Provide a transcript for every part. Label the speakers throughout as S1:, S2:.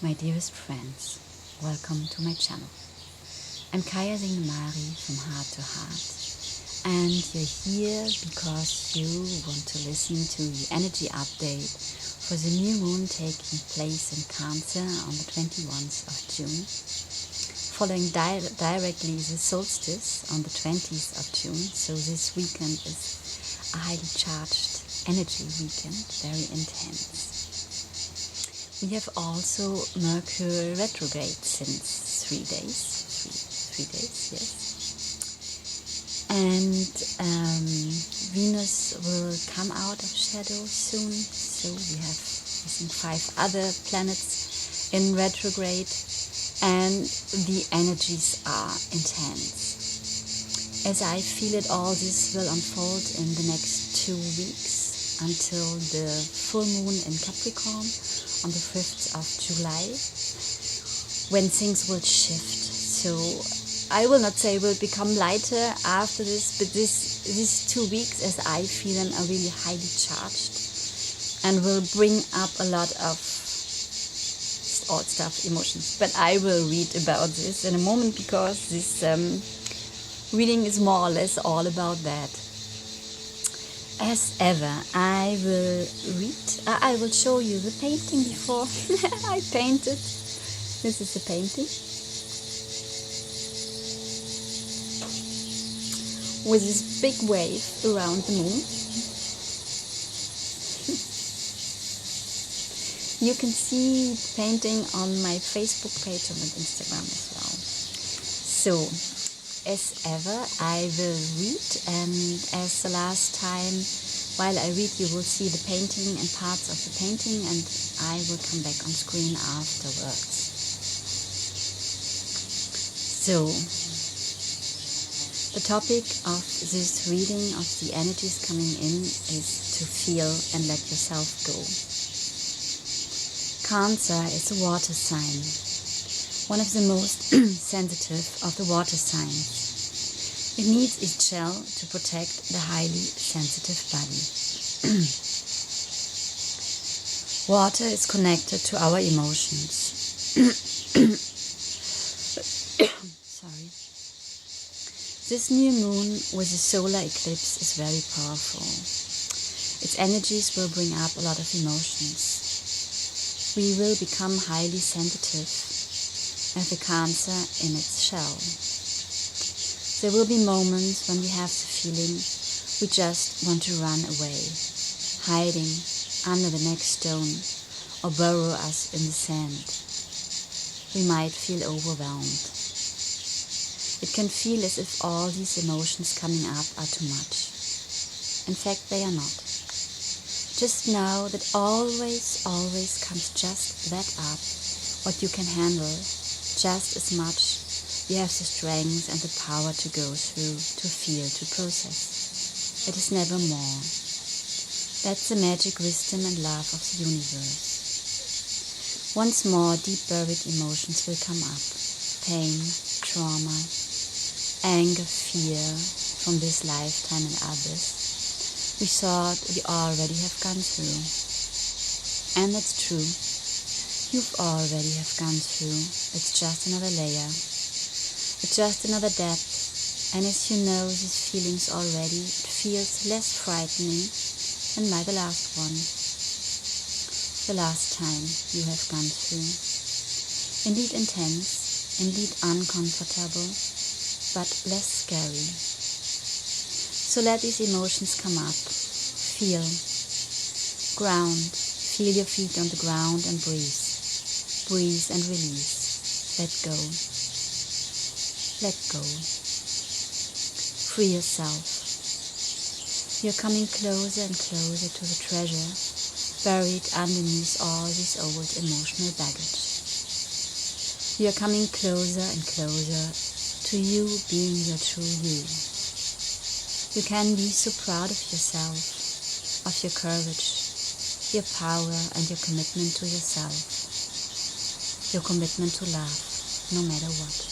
S1: My dearest friends, welcome to my channel. I'm Kaya Mari from Heart to Heart, and you're here because you want to listen to the energy update for the new moon taking place in Cancer on the 21st of June, following directly the solstice on the 20th of June. So this weekend is a highly charged energy weekend, very intense. We have also Mercury retrograde since 3 days. Three days, yes. And Venus will come out of shadow soon. So we have, I think, 5 other planets in retrograde, and the energies are intense. As I feel it, all this will unfold in the next 2 weeks until the full moon in Capricorn on the 5th of July, when things will shift. So I will not say will become lighter after this, but these 2 weeks, as I feel them, are really highly charged and will bring up a lot of odd stuff, emotions. But I will read about this in a moment, because this reading is more or less all about that. As ever, I will show you the painting before I painted. This is the painting with this big wave around the moon. You can see the painting on my Facebook page and on Instagram as well. So, as ever, I will read, and as the last time, while I read, you will see the painting and parts of the painting, and I will come back on screen afterwards. So, the topic of this reading of the energies coming in is to feel and let yourself go. Cancer is a water sign, one of the most sensitive of the water signs. It needs its shell to protect the highly sensitive body. Water is connected to our emotions. Sorry. This new moon with a solar eclipse is very powerful. Its energies will bring up a lot of emotions. We will become highly sensitive as the Cancer in its shell. There will be moments when we have the feeling we just want to run away, hiding under the next stone or burrow us in the sand. We might feel overwhelmed. It can feel as if all these emotions coming up are too much. In fact, they are not. Just know that always comes just that up, what you can handle, just as much. You have the strength and the power to go through, to feel, to process. It is never more. That's the magic wisdom and love of the universe. Once more, deep buried emotions will come up. Pain, trauma, anger, fear from this lifetime and others. We thought we already have gone through. And that's true. You've already have gone through. It's just another layer. It's just another depth, and as you know these feelings already, it feels less frightening than by the last one, the last time you have gone through. Indeed intense, indeed uncomfortable, but less scary. So let these emotions come up, feel, ground, feel your feet on the ground and breathe. Breathe and release, let go. Let go. Free yourself. You're coming closer and closer to the treasure buried underneath all this old emotional baggage. You're coming closer and closer to you being your true you. You can be so proud of yourself, of your courage, your power and your commitment to yourself, your commitment to love, no matter what.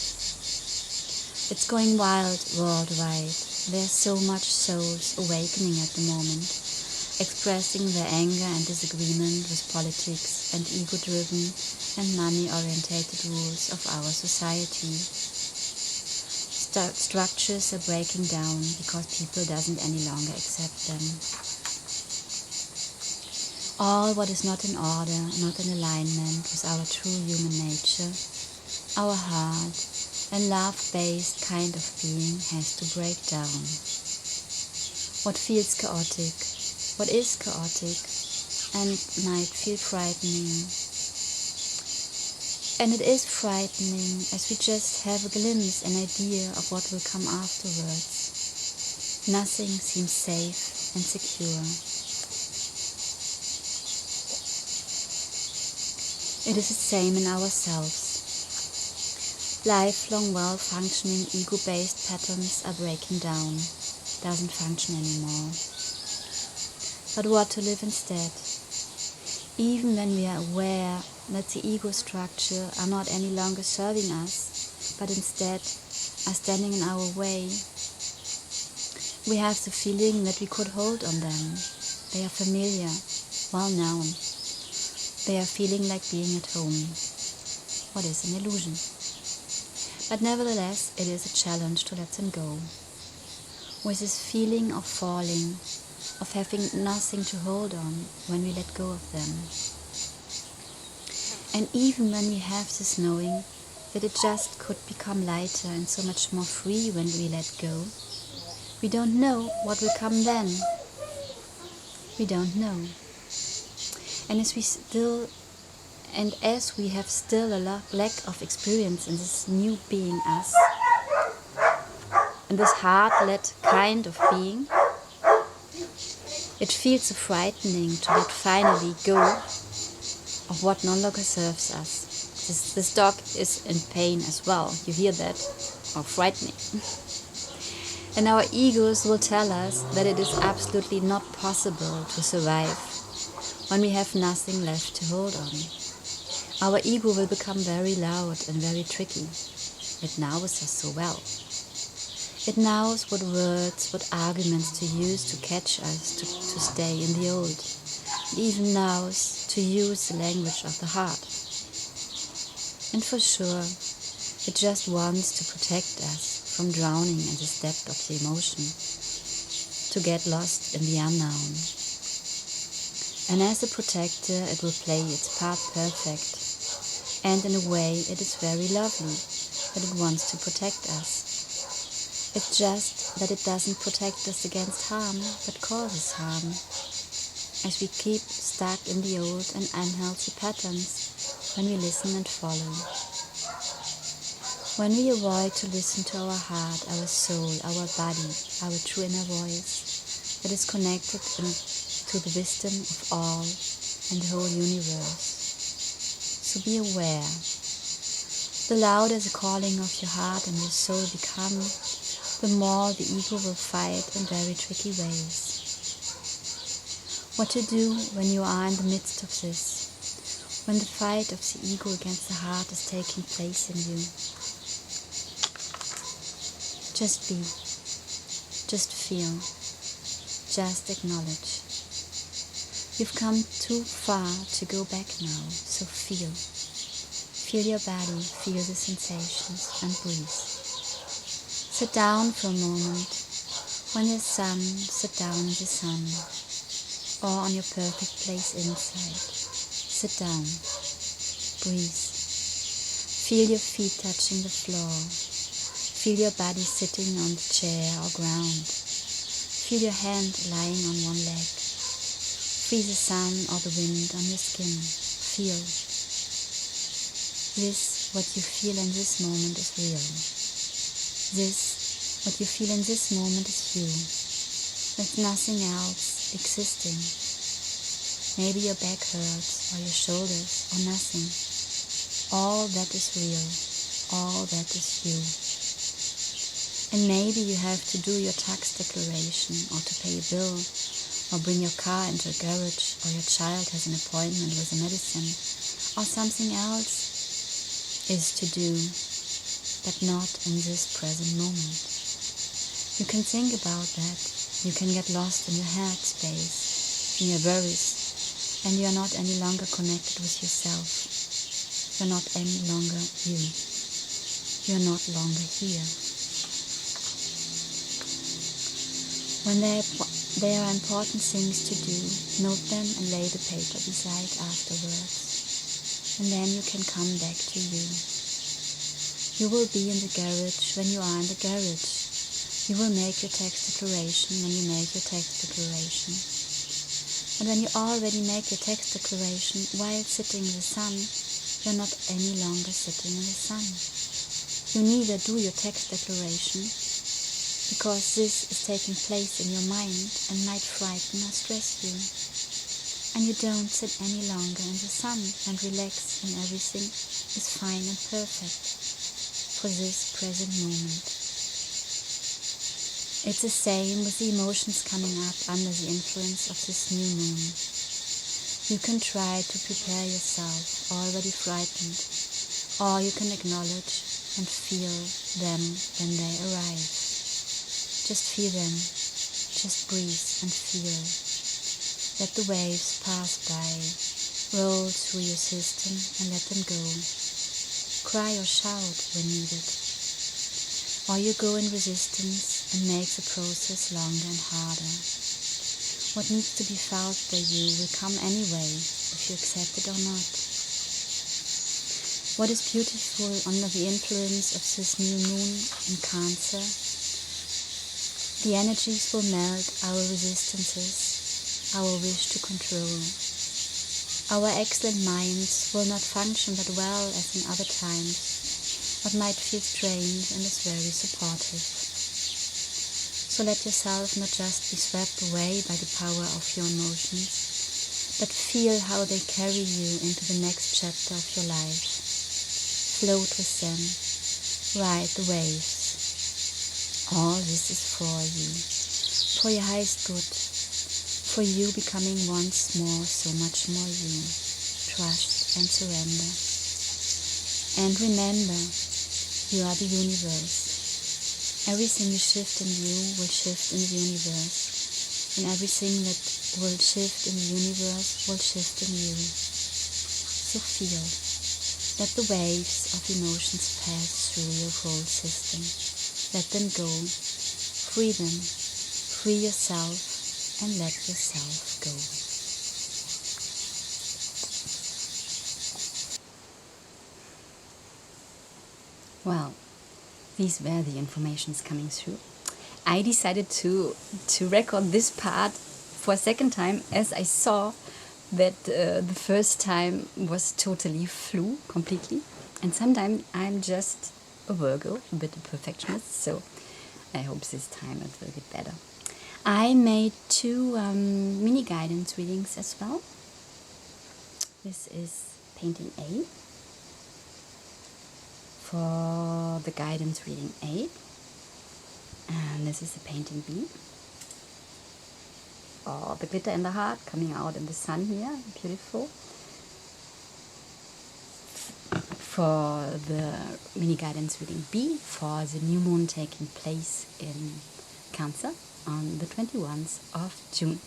S1: It's going wild worldwide. There's so much souls awakening at the moment. expressing their anger and disagreement with politics and ego-driven and money-orientated rules of our society. Structures are breaking down because people doesn't any longer accept them. All what is not in order, not in alignment with our true human nature, our heart and love-based kind of being has to break down. What feels chaotic, what is chaotic, and might feel frightening. And it is frightening as we just have a glimpse, an idea of what will come afterwards. Nothing seems safe and secure. It is the same in ourselves. Lifelong, well-functioning, ego-based patterns are breaking down, doesn't function anymore. But what to live instead? Even when we are aware that the ego structure are not any longer serving us, but instead are standing in our way, we have the feeling that we could hold on them. They are familiar, well known. They are feeling like being at home. What is an illusion? But nevertheless, it is a challenge to let them go. With this feeling of falling, of having nothing to hold on when we let go of them. And even when we have this knowing that it just could become lighter and so much more free when we let go, we don't know what will come then. We don't know. And as we have still a lack of experience in this new being us, in this heart-led kind of being, it feels so frightening to let finally go of what no longer serves us. This dog is in pain as well. You hear that? Or frightening. And our egos will tell us that it is absolutely not possible to survive when we have nothing left to hold on. Our ego will become very loud and very tricky. It knows us so well. It knows what words, what arguments to use to catch us to stay in the old. It even knows to use the language of the heart. And for sure, it just wants to protect us from drowning in this depth of the emotion, to get lost in the unknown. And as a protector, it will play its part perfect. And in a way, it is very lovely that it wants to protect us. It's just that it doesn't protect us against harm, but causes harm, as we keep stuck in the old and unhealthy patterns when we listen and follow. When we avoid to listen to our heart, our soul, our body, our true inner voice that is connected to the wisdom of all and the whole universe. So be aware. The louder the calling of your heart and your soul become, the more the ego will fight in very tricky ways. What to do when you are in the midst of this, when the fight of the ego against the heart is taking place in you. Just be, just feel, just acknowledge. You've come too far to go back now, so feel. Feel your body, feel the sensations, and breathe. Sit down for a moment. When there's sun, sit down in the sun, or on your perfect place inside. Sit down, breathe. Feel your feet touching the floor. Feel your body sitting on the chair or ground. Feel your hand lying on one leg. Feel the sun or the wind on your skin. Feel. This, what you feel in this moment, is real. This, what you feel in this moment, is you. There's nothing else existing. Maybe your back hurts, or your shoulders, or nothing. All that is real. All that is you. And maybe you have to do your tax declaration, or to pay a bill, or bring your car into a garage, or your child has an appointment with a medicine, or something else is to do, but not in this present moment. You can think about that. You can get lost in your head space. and your worries, and you are not any longer connected with yourself. You are not any longer you. You are not longer here. When there are important things to do, note them and lay the paper beside afterwards. And then you can come back to you. You will be in the garage when you are in the garage. You will make your text declaration when you make your text declaration. And when you already make your text declaration while sitting in the sun, you are not any longer sitting in the sun. You neither do your text declaration, because this is taking place in your mind and might frighten or stress you. And you don't sit any longer in the sun and relax, and everything is fine and perfect for this present moment. It's the same with the emotions coming up under the influence of this new moon. You can try to prepare yourself, already frightened, or you can acknowledge and feel them when they arrive. Just feel them, just breathe and feel. Let the waves pass by, roll through your system and let them go. Cry or shout when needed. Or you go in resistance and make the process longer and harder. What needs to be felt by you will come anyway, if you accept it or not. What is beautiful under the influence of this new moon in Cancer? The energies will melt our resistances, our wish to control. Our excellent minds will not function that well as in other times, but might feel strange and is very supportive. So let yourself not just be swept away by the power of your emotions, but feel how they carry you into the next chapter of your life. Float with them, ride the waves. All this is for you, for your highest good, for you becoming once more so much more you. Trust and surrender. And remember, you are the universe. Everything you shift in you will shift in the universe, and everything that will shift in the universe will shift in you. So feel. Let the waves of emotions pass through your whole system. Let them go, free them, free yourself, and let yourself go. Well, these were the informations coming through. I decided to record this part for a second time, as I saw that the first time was totally flew completely. And sometimes I'm just a Virgo, a bit of perfectionist, so I hope this time it will get better. I made 2 mini guidance readings as well. This is painting A for the guidance reading A, and this is the painting B. Oh, the glitter and the heart coming out in the sun here, beautiful. For the mini guidance reading B, for the new moon taking place in Cancer on the 21st of June.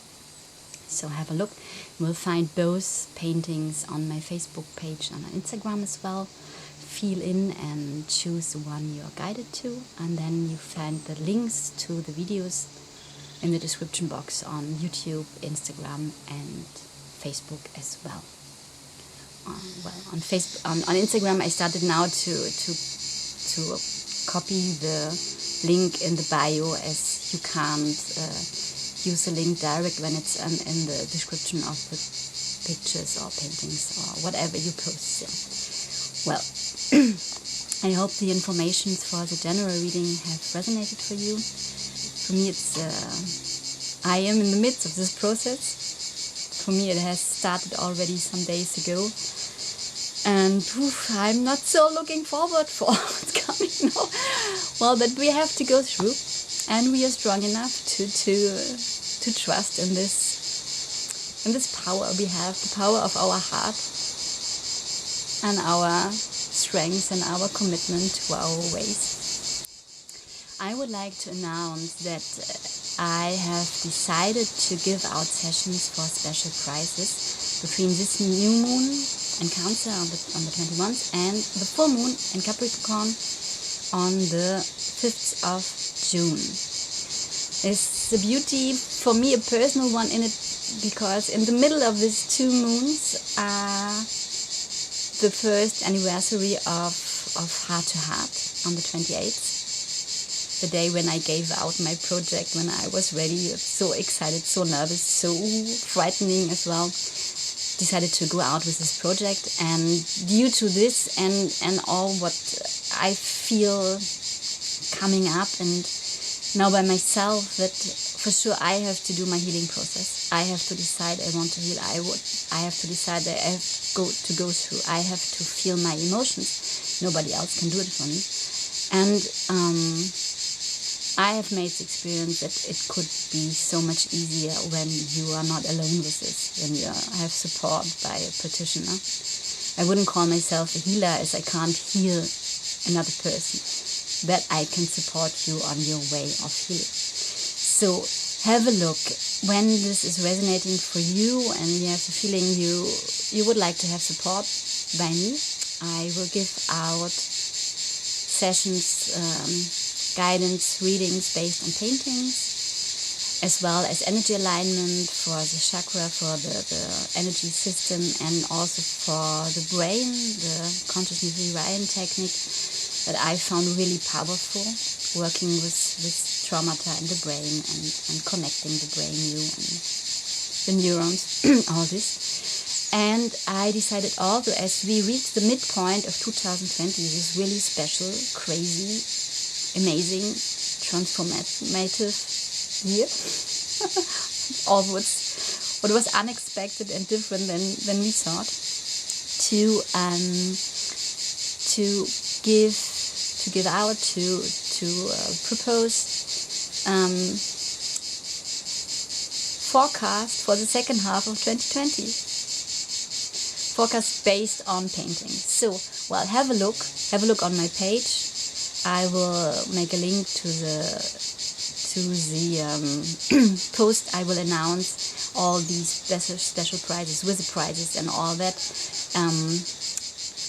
S1: So have a look. You will find both paintings on my Facebook page and on Instagram as well. Feel in and choose the one you are guided to, and then you find the links to the videos in the description box on YouTube, Instagram and Facebook as well. On Facebook, on Instagram, I started now to copy the link in the bio, as you can't use the link direct when it's in the description of the pictures or paintings or whatever you post there. Well, I hope the informations for the general reading have resonated for you. For me, I am in the midst of this process. For me, it has started already some days ago. And I'm not so looking forward for what's coming now. Well, but we have to go through, and we are strong enough to trust in this power we have, the power of our heart and our strength and our commitment to our ways. I would like to announce that I have decided to give out sessions for special prizes between this new moon in Cancer on the 21st and the full moon in Capricorn on the 5th of June. It's a beauty for me, a personal one in it, because in the middle of these two moons are the first anniversary of Heart to Heart on the 28th, the day when I gave out my project, when I was ready, so excited, so nervous, so frightening as well. Decided to go out with this project, and due to this and all what I feel coming up and now by myself, that for sure I have to do my healing process. I have to decide I want to heal. I have to decide that I have to go through. I have to feel my emotions. Nobody else can do it for me. And I have made the experience that it could be so much easier when you are not alone with this, when you have support by a practitioner. I wouldn't call myself a healer, as I can't heal another person, that I can support you on your way of healing. So have a look when this is resonating for you and you have the feeling you would like to have support by me. I will give out sessions, guidance, readings based on paintings, as well as energy alignment for the chakra, for the energy system, and also for the brain, the consciousness rewriting technique that I found really powerful, working with traumata in the brain and connecting the brain, you and the neurons, all this. And I decided also, as we reach the midpoint of 2020, this really special, crazy, amazing, transformative year, all what was unexpected and different than we thought, to give out, to propose forecast for the second half of 2020. Forecast based on paintings. So, well, have a look on my page. I will make a link to the post. I will announce all these special prizes with the prizes and all that.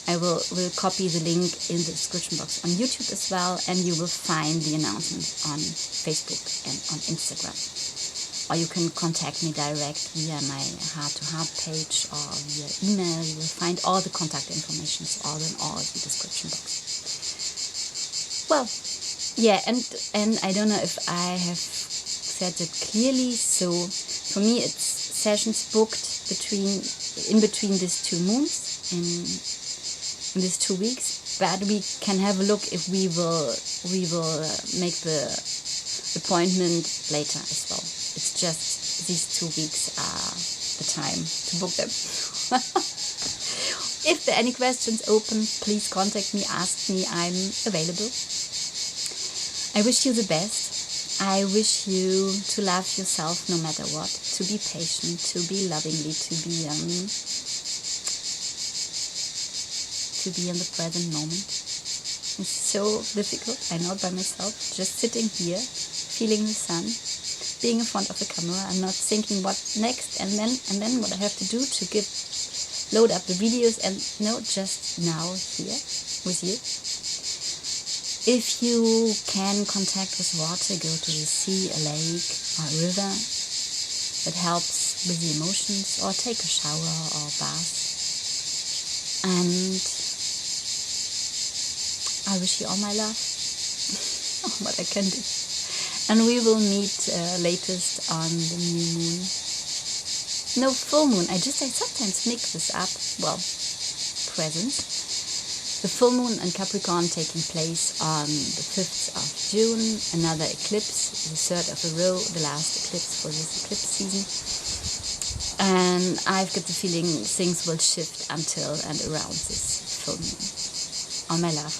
S1: I will copy the link in the description box on YouTube as well, and you will find the announcement on Facebook and on Instagram. Or you can contact me direct via my Heart to Heart page or via email. You will find all the contact information, all in all the description box. Well, yeah, and I don't know if I have said it clearly. So for me, it's sessions booked in between these two moons in these 2 weeks, but we can have a look if we will make the appointment later as well. It's just these 2 weeks are the time to book them. If there are any questions open, please contact me, ask me, I'm available. I wish you the best. I wish you to love yourself no matter what, to be patient, to be lovingly, to be in the present moment. It's so difficult, I know it by myself, just sitting here, feeling the sun, being in front of the camera and not thinking what next and then what I have to do to load up the videos, and no, just now here with you. If you can contact with water, go to the sea, a lake or a river that helps with the emotions, or take a shower or bath. And I wish you all my love, what I can do. And we will meet latest on the new moon. No, full moon. I sometimes mix this up. Well, present. The full moon in Capricorn taking place on the 5th of June. Another eclipse, the third of a row, the last eclipse for this eclipse season. And I've got the feeling things will shift until and around this full moon. All my love.